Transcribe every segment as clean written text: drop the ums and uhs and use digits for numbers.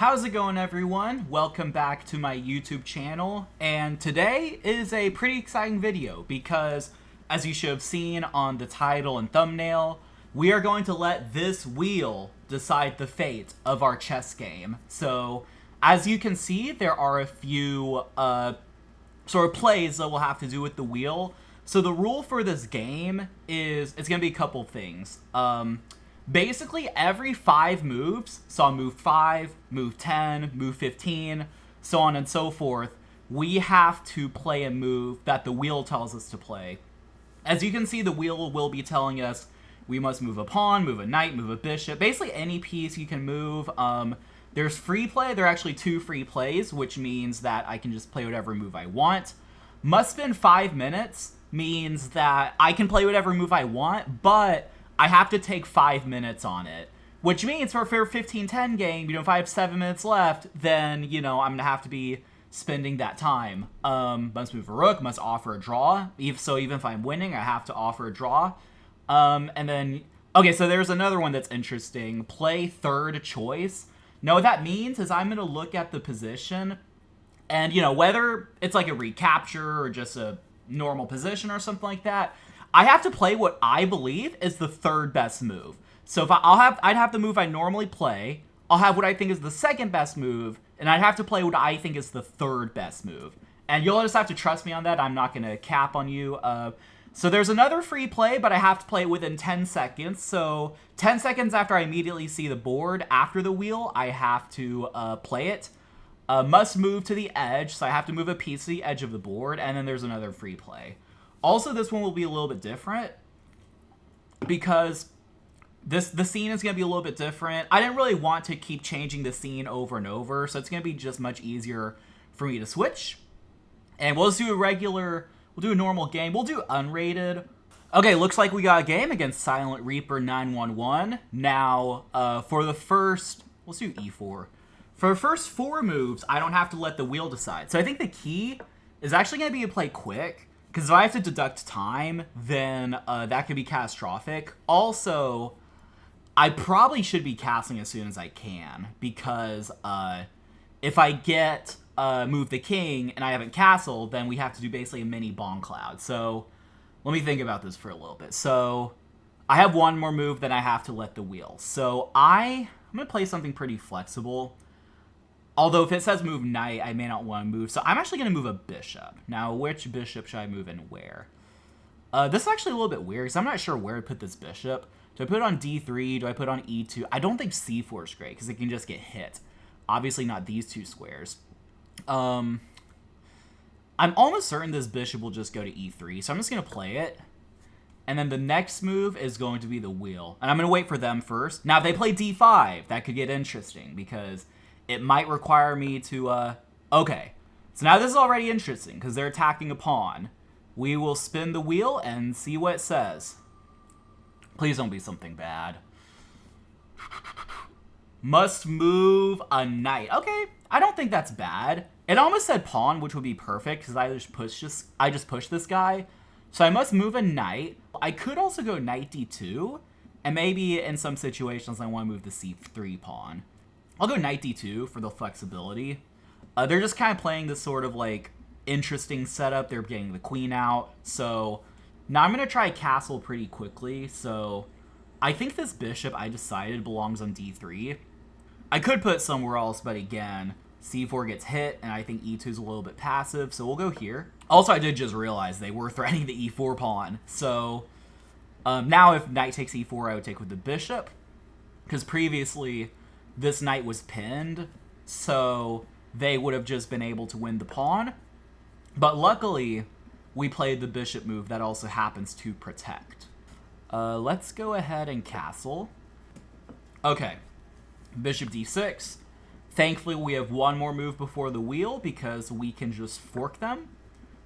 How's it going, everyone? Welcome back to my YouTube channel, and today is a pretty exciting video because, as you should have seen on the title and thumbnail, we are going to let this wheel decide the fate of our chess game. So, as you can see, there are a few sort of plays that will have to do with the wheel. So the rule for this game is, it's going to be a couple things. Basically, every 5 moves, so on move 5, move 10, move 15, so on and so forth, we have to play a move that the wheel tells us to play. As you can see, the wheel will be telling us we must move a pawn, move a knight, move a bishop, basically any piece you can move. There's free play. There are actually 2 free plays, which means that I can just play whatever move I want. Must spend 5 minutes means that I can play whatever move I want, but I have to take 5 minutes on it, which means for a fair 15-10 game, if I have 7 minutes left, then, I'm going to have to be spending that time. Must move a rook, must offer a draw. So even if I'm winning, I have to offer a draw. And then, okay, so there's another one that's interesting. Play third choice. Now, what that means is I'm going to look at the position, and, whether it's like a recapture or just a normal position or something like that, I have to play what I believe is the third best move. So if I'd have the move I normally play, I'll have what I think is the second best move, and I'd have to play what I think is the third best move. And you'll just have to trust me on that. I'm not going to cap on you. So there's another free play, but I have to play it within 10 seconds. So 10 seconds after I immediately see the board, after the wheel, I have to play it. Must move to the edge, so I have to move a piece to the edge of the board, and then there's another free play. Also, this one will be a little bit different because the scene is going to be a little bit different. I didn't really want to keep changing the scene over and over, so it's going to be just much easier for me to switch. And we'll just do we'll do a normal game. We'll do unrated. Okay, looks like we got a game against Silent Reaper 911. Now, for the first, let's do e4. For the first 4 moves, I don't have to let the wheel decide. So I think the key is actually going to be to play quick, because if I have to deduct time, then that could be catastrophic. Also, I probably should be castling as soon as I can, because if I get move the king and I haven't castled, then we have to do basically a mini bomb cloud. So let me think about this for a little bit. So I have one more move, then I have to let the wheel. So I'm going to play something pretty flexible. Although if it says move knight, I may not want to move. So I'm actually going to move a bishop. Now, which bishop should I move and where? This is actually a little bit weird because I'm not sure where to put this bishop. Do I put it on d3? Do I put it on e2? I don't think c4 is great because it can just get hit. Obviously not these 2 squares. I'm almost certain this bishop will just go to e3. So I'm just going to play it. And then the next move is going to be the wheel. And I'm going to wait for them first. Now, if they play d5, that could get interesting because it might require me to, okay. So now this is already interesting, because they're attacking a pawn. We will spin the wheel and see what it says. Please don't be something bad. Must move a knight. Okay, I don't think that's bad. It almost said pawn, which would be perfect, because I just pushed this guy. So I must move a knight. I could also go knight d2, and maybe in some situations I want to move the c3 pawn. I'll go knight d2 for the flexibility. They're just kind of playing this sort of like interesting setup. They're getting the queen out. So now I'm going to try castle pretty quickly. So I think this bishop I decided belongs on d3. I could put it somewhere else, but again, c4 gets hit, and I think e2 is a little bit passive. So we'll go here. Also, I did just realize they were threatening the e4 pawn. So now if knight takes e4, I would take with the bishop. Because previously this knight was pinned, so they would have just been able to win the pawn. But luckily, we played the bishop move that also happens to protect. Let's go ahead and castle. Okay, bishop d6. Thankfully, we have one more move before the wheel because we can just fork them.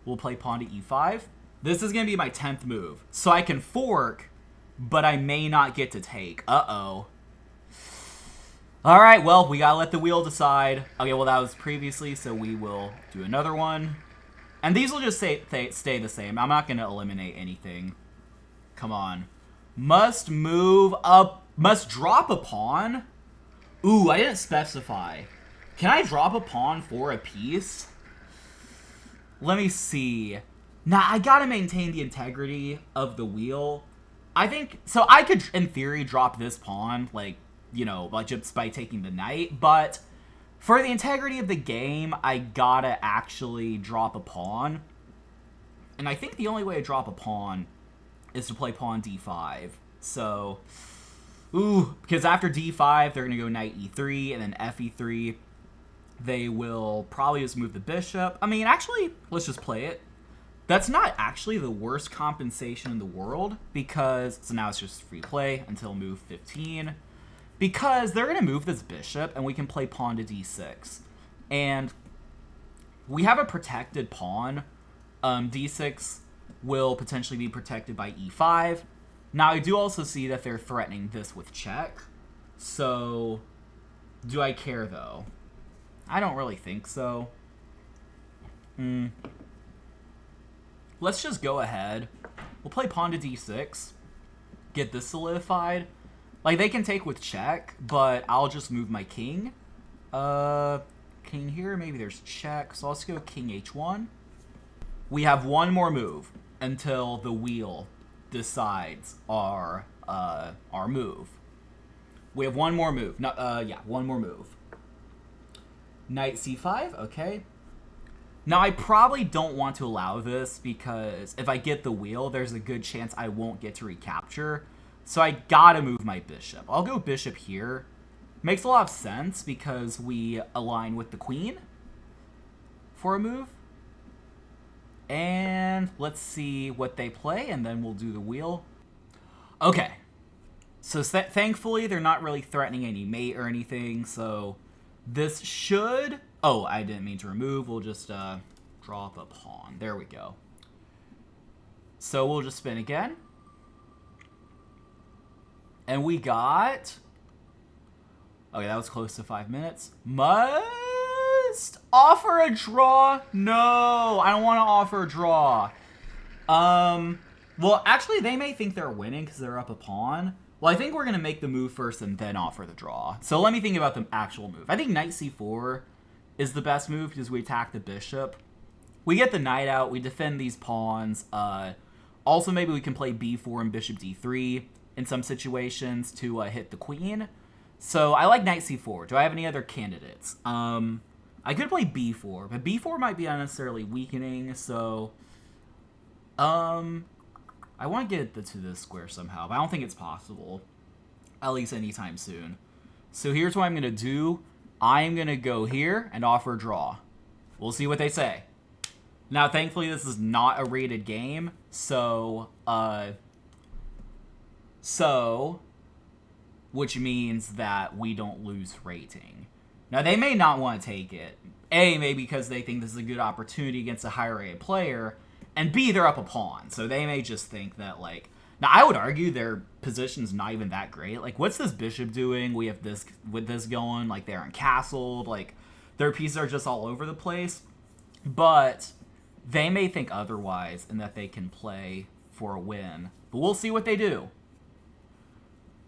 We'll play pawn to e5. This is going to be my 10th move. So I can fork, but I may not get to take. Uh-oh. All right, well, we gotta let the wheel decide. Okay, well, that was previously, so we will do another one. And these will just stay the same. I'm not gonna eliminate anything. Come on. Must move up. Must drop a pawn? Ooh, I didn't specify. Can I drop a pawn for a piece? Let me see. Nah, I gotta maintain the integrity of the wheel. I think, so I could, in theory, drop this pawn, like, you know, like just by taking the knight, but for the integrity of the game, I gotta actually drop a pawn. And I think the only way to drop a pawn is to play pawn d5. So, ooh, because after d5, they're gonna go knight e3 and then f e3. They will probably just move the bishop. I mean, actually, let's just play it. That's not actually the worst compensation in the world, because, so now it's just free play until move 15. Because they're going to move this bishop, and we can play pawn to d6. And we have a protected pawn. D6 will potentially be protected by e5. Now, I do also see that they're threatening this with check. So, do I care, though? I don't really think so. Let's just go ahead. We'll play pawn to d6. Get this solidified. Like, they can take with check, but I'll just move my king. King here. Maybe there's check. So let's go king h1. We have one more move until the wheel decides our move. We have one more move. No, yeah, one more move. Knight c5, okay. Now, I probably don't want to allow this because if I get the wheel, there's a good chance I won't get to recapture. So I gotta move my bishop. I'll go bishop here. Makes a lot of sense because we align with the queen for a move. And let's see what they play, and then we'll do the wheel. Okay. So thankfully, they're not really threatening any mate or anything, so this should... Oh, I didn't mean to remove. We'll just drop a pawn. There we go. So we'll just spin again. And we got... Okay, that was close to 5 minutes. Must offer a draw? No, I don't want to offer a draw. Well, actually, they may think they're winning because they're up a pawn. Well, I think we're going to make the move first and then offer the draw. So let me think about the actual move. I think knight c4 is the best move because we attack the bishop. We get the knight out. We defend these pawns. Also, maybe we can play b4 and bishop d3 in some situations to hit the queen. So I like knight c4. Do I have any other candidates? I could play b4, but b4 might be unnecessarily weakening. So I want to get to this square somehow, but I don't think it's possible, at least anytime soon. So here's what I'm going to do. I'm going to go here and offer a draw. We'll see what they say. Now, thankfully, this is not a rated game, so which means that we don't lose rating. Now, they may not want to take it. A, maybe because they think this is a good opportunity against a higher rated player, and B, they're up a pawn, so they may just think that, like... Now, I would argue their position's not even that great. Like, what's this bishop doing? We have this with this going. Like, they're encastled. Like, their pieces are just all over the place. But they may think otherwise and that they can play for a win. But we'll see what they do.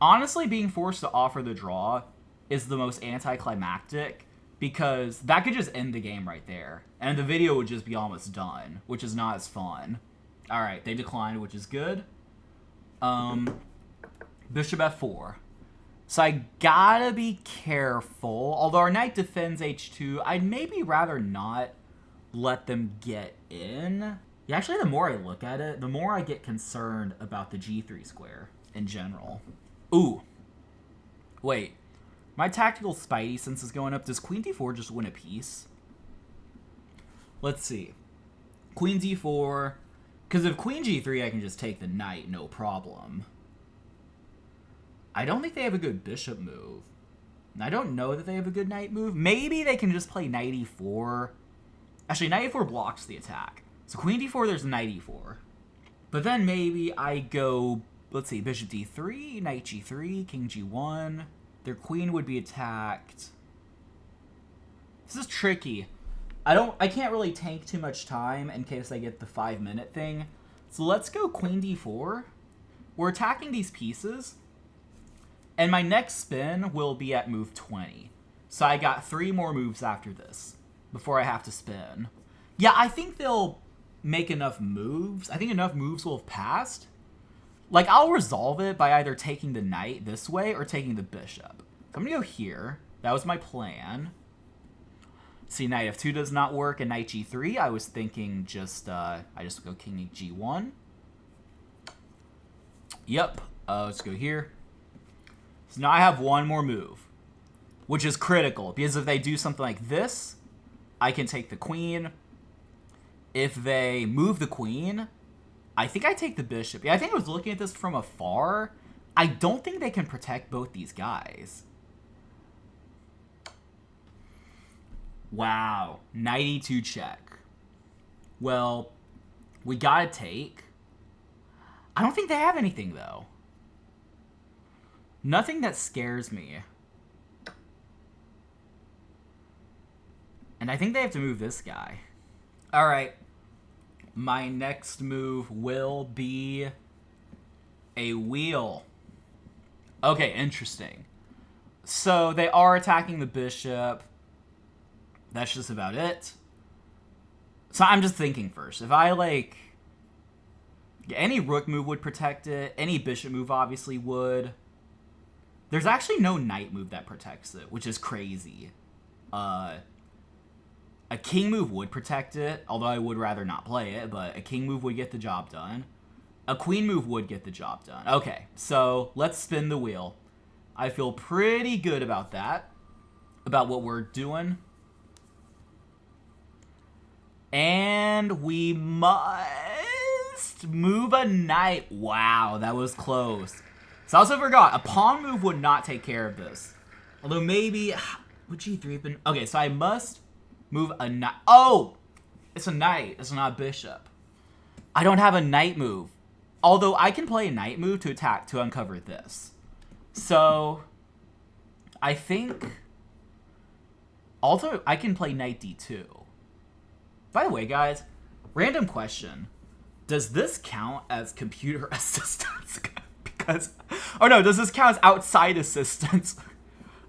Honestly, being forced to offer the draw is the most anticlimactic because that could just end the game right there. And the video would just be almost done, which is not as fun. Alright, they declined, which is good. Bishop f4. So I gotta be careful. Although our knight defends h2, I'd maybe rather not let them get in. Yeah, actually, the more I look at it, the more I get concerned about the g3 square in general. Ooh. Wait. My tactical spidey sense is going up. Does queen d4 just win a piece? Let's see. Queen d4. Because if queen g3, I can just take the knight, no problem. I don't think they have a good bishop move. I don't know that they have a good knight move. Maybe they can just play knight e4. Actually, knight e4 blocks the attack. So queen d4, there's knight e4. But then maybe I go, let's see, bishop d3, knight g3, king g1. Their queen would be attacked. This is tricky. I can't really tank too much time in case I get the 5-minute thing. So let's go queen d4. We're attacking these pieces. And my next spin will be at move 20. So I got 3 more moves after this before I have to spin. Yeah, I think they'll make enough moves. I think enough moves will have passed. Like, I'll resolve it by either taking the knight this way or taking the bishop. So I'm going to go here. That was my plan. See, knight f2 does not work, and knight g3. I was thinking just, I just go king g1. Yep. Let's go here. So now I have 1 more move, which is critical, because if they do something like this, I can take the queen. If they move the queen, I think I take the bishop. Yeah, I think I was looking at this from afar. I don't think they can protect both these guys. Wow. Knight e2 check. Well, we gotta take. I don't think they have anything, though. Nothing that scares me. And I think they have to move this guy. Alright. My next move will be a wheel. Okay, interesting. So they are attacking the bishop. That's just about it. So I'm just thinking first. If I, like... Any rook move would protect it. Any bishop move obviously would. There's actually no knight move that protects it, which is crazy. A king move would protect it, although I would rather not play it, but a king move would get the job done. A queen move would get the job done. Okay, so let's spin the wheel. I feel pretty good about that, about what we're doing. And we must move a knight. Wow, that was close. So I also forgot, a pawn move would not take care of this. Although maybe, would g3 have been... Okay, so I must move a knight. Oh, it's a knight. It's not a bishop. I don't have a knight move. Although I can play a knight move to attack to uncover this. So I think also I can play knight d2. By the way, guys, random question. Does this count as computer assistance? Because, oh no, does this count as outside assistance?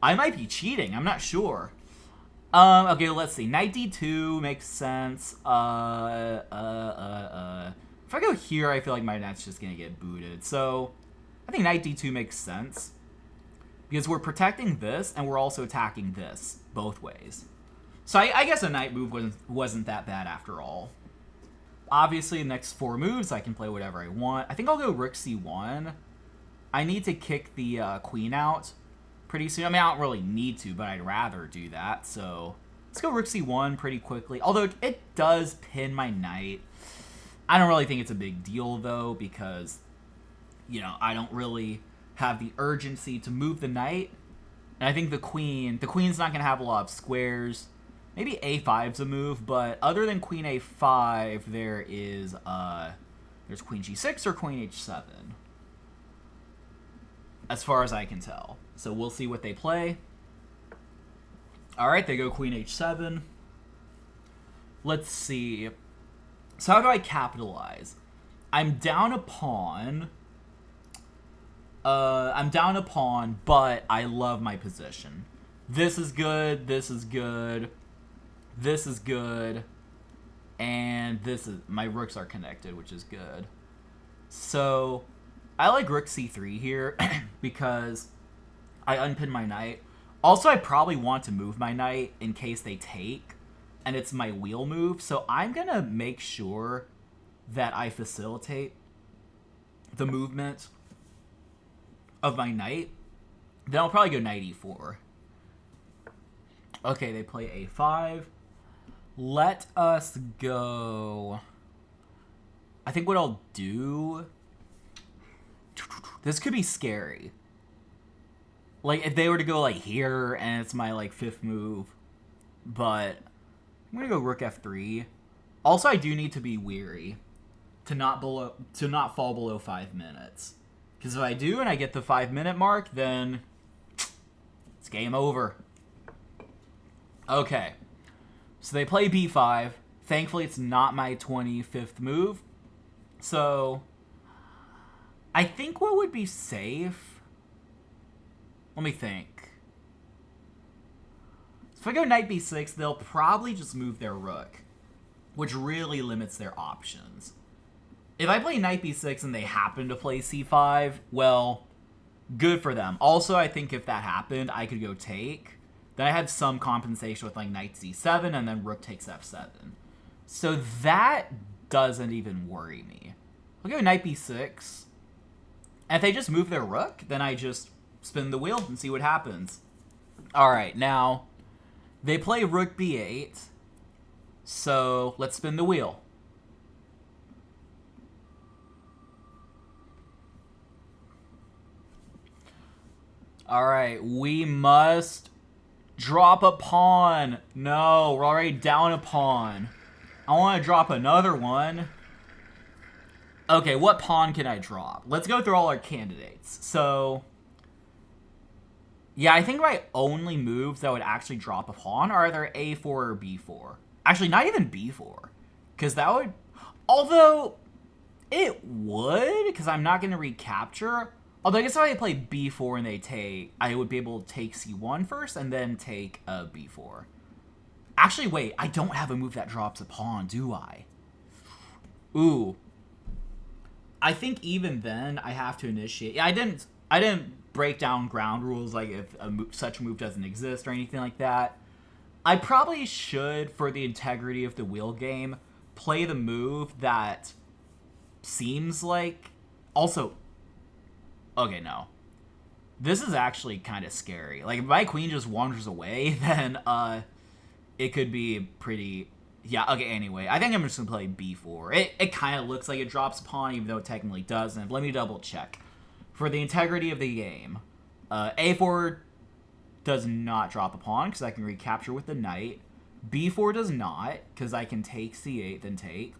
I might be cheating. I'm not sure. Okay, let's see. Knight d2 makes sense. If I go here, I feel like my knight's just gonna get booted. So, I think knight d2 makes sense. Because we're protecting this, and we're also attacking this, both ways. So I guess a knight move wasn't that bad after all. Obviously, the next 4 moves, I can play whatever I want. I think I'll go rook c1. I need to kick the queen out pretty soon. I mean, I don't really need to, but I'd rather do that. So let's go rook c1 pretty quickly. Although it does pin my knight. I don't really think it's a big deal, though, because, you know, I don't really have the urgency to move the knight. And I think the queen's not going to have a lot of squares. Maybe a5's a move, but other than queen a5, there is, there's queen g6 or queen h7. As far as I can tell. So we'll see what they play. Alright, they go queen h7. Let's see. So how do I capitalize? I'm down a pawn. But I love my position. This is good, this is good. This is good, and my rooks are connected, which is good. So, I like rook c3 here, because I unpin my knight. Also, I probably want to move my knight in case they take, and it's my wheel move, so I'm going to make sure that I facilitate the movement of my knight. Then I'll probably go knight e4. Okay, they play a5. Let us go. I think what I'll do... This could be scary. Like, if they were to go, like, here, and it's my, like, 5th move. But I'm gonna go rook f3. Also, I do need to be weary to not fall below 5 minutes. Because if I do, and I get the 5-minute mark, then it's game over. Okay. So they play b5. Thankfully, it's not my 25th move. So I think what would be safe... Let me think. if I go knight b6, they'll probably just move their rook, which really limits their options. If I play knight b6 and they happen to play c5, well, good for them. Also, I think if that happened, I could go take. Then I had some compensation with like knight c7 and then rook takes f7. So that doesn't even worry me. I'll go knight b6. And if they just move their rook, then I just spin the wheel and see what happens. All right, now they play rook b8. So let's spin the wheel. All right, we must drop a pawn. No, we're already down a pawn. I want to drop another one. Okay, what pawn can I drop? Let's go through all our candidates. So, yeah, I think my only moves that would actually drop a pawn are either a4 or b4. Actually, not even b4. Because that would... Although, it would, because I'm not going to recapture... Although I guess if I play b4 and they take, I would be able to take c1 first and then take b4. Actually, wait, I don't have a move that drops a pawn, do I? Ooh. I think even then I have to initiate. Yeah, I didn't break down ground rules like if such a move doesn't exist or anything like that. I probably should, for the integrity of the wheel game, play the move that seems like... Also... Okay, no. This is actually kind of scary. Like, if my queen just wanders away, then, it could be pretty... Yeah, okay, anyway. I think I'm just gonna play b4. It kind of looks like it drops a pawn, even though it technically doesn't. Let me double check. For the integrity of the game, a4 does not drop a pawn, because I can recapture with the knight. b4 does not, because I can take c8, then take.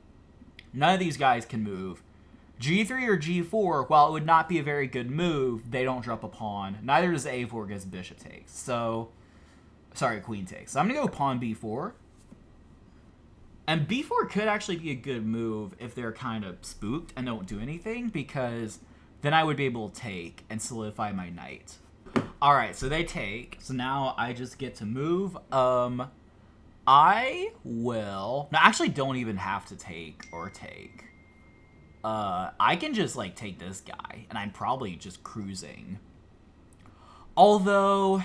None of these guys can move. G3 or G4, while it would not be a very good move, they don't drop a pawn. Neither does A4 because bishop takes. So, sorry, queen takes. So I'm going to go pawn B4. And B4 could actually be a good move if they're kind of spooked and don't do anything, because then I would be able to take and solidify my knight. Alright, so they take. So now I just get to move. I will... No, actually don't even have to take or take. I can just, like, take this guy, and I'm probably just cruising. Although,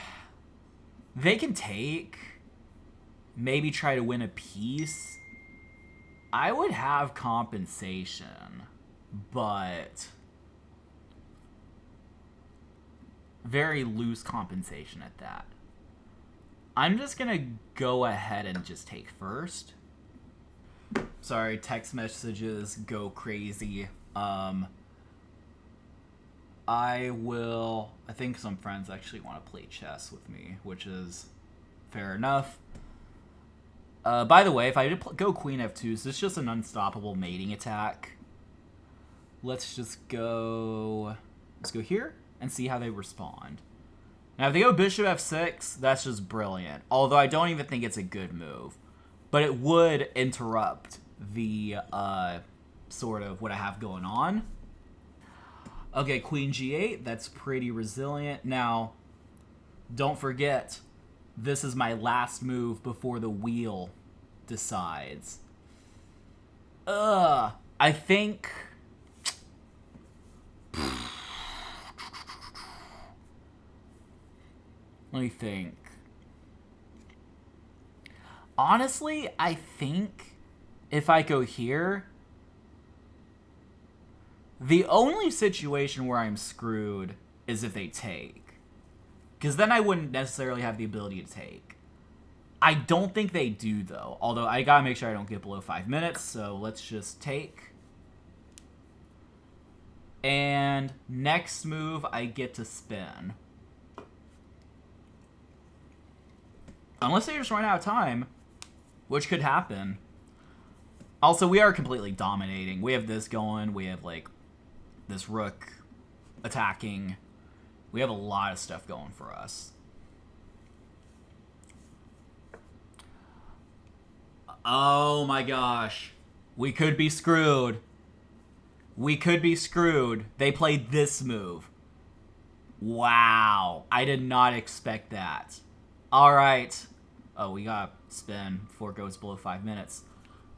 they can take, maybe try to win a piece. I would have compensation, but very loose compensation at that. I'm just gonna go ahead and just take first. Sorry, text messages go crazy. I think some friends actually want to play chess with me, which is fair enough. By the way, if I did go queen f2, so it's just an unstoppable mating attack. Let's go here and see how they respond. Now, if they go bishop f6, that's just brilliant. Although I don't even think it's a good move. But it would interrupt the, sort of what I have going on. Okay, queen g8, that's pretty resilient. Now, don't forget, this is my last move before the wheel decides. I think... Let me think. Honestly, I think if I go here, the only situation where I'm screwed is if they take. Because then I wouldn't necessarily have the ability to take. I don't think they do, though. Although I gotta make sure I don't get below 5 minutes, so let's just take. And next move, I get to spin. Unless they just run out of time, which could happen. Also, we are completely dominating. We have this going. We have, like, this rook attacking. We have a lot of stuff going for us. Oh my gosh. We could be screwed. We could be screwed. They played this move. Wow. I did not expect that. All right. Oh, we got spin before it goes below 5 minutes.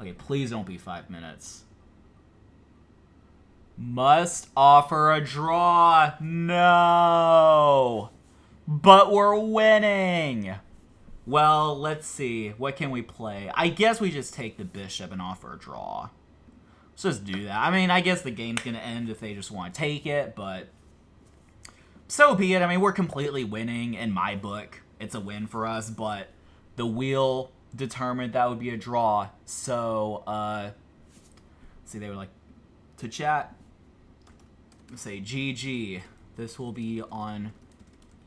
Okay, please don't be 5 minutes. Must offer a draw. No. But we're winning. Well, let's see. What can we play? I guess we just take the bishop and offer a draw. Let's just do that. I mean, I guess the game's going to end if they just want to take it, but so be it. I mean, we're completely winning in my book. It's a win for us, but the wheel determined that would be a draw. So, see, they were like, to chat, say GG. This will be on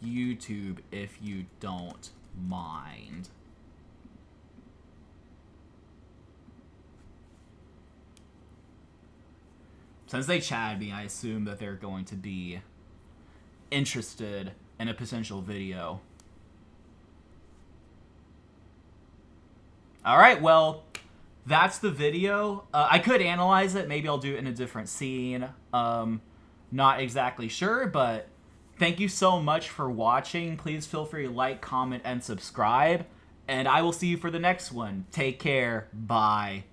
YouTube if you don't mind. Since they chatted me, I assume that they're going to be interested in a potential video. Alright, well, that's the video. I could analyze it. Maybe I'll do it in a different scene. Not exactly sure, but thank you so much for watching. Please feel free to like, comment, and subscribe. And I will see you for the next one. Take care. Bye.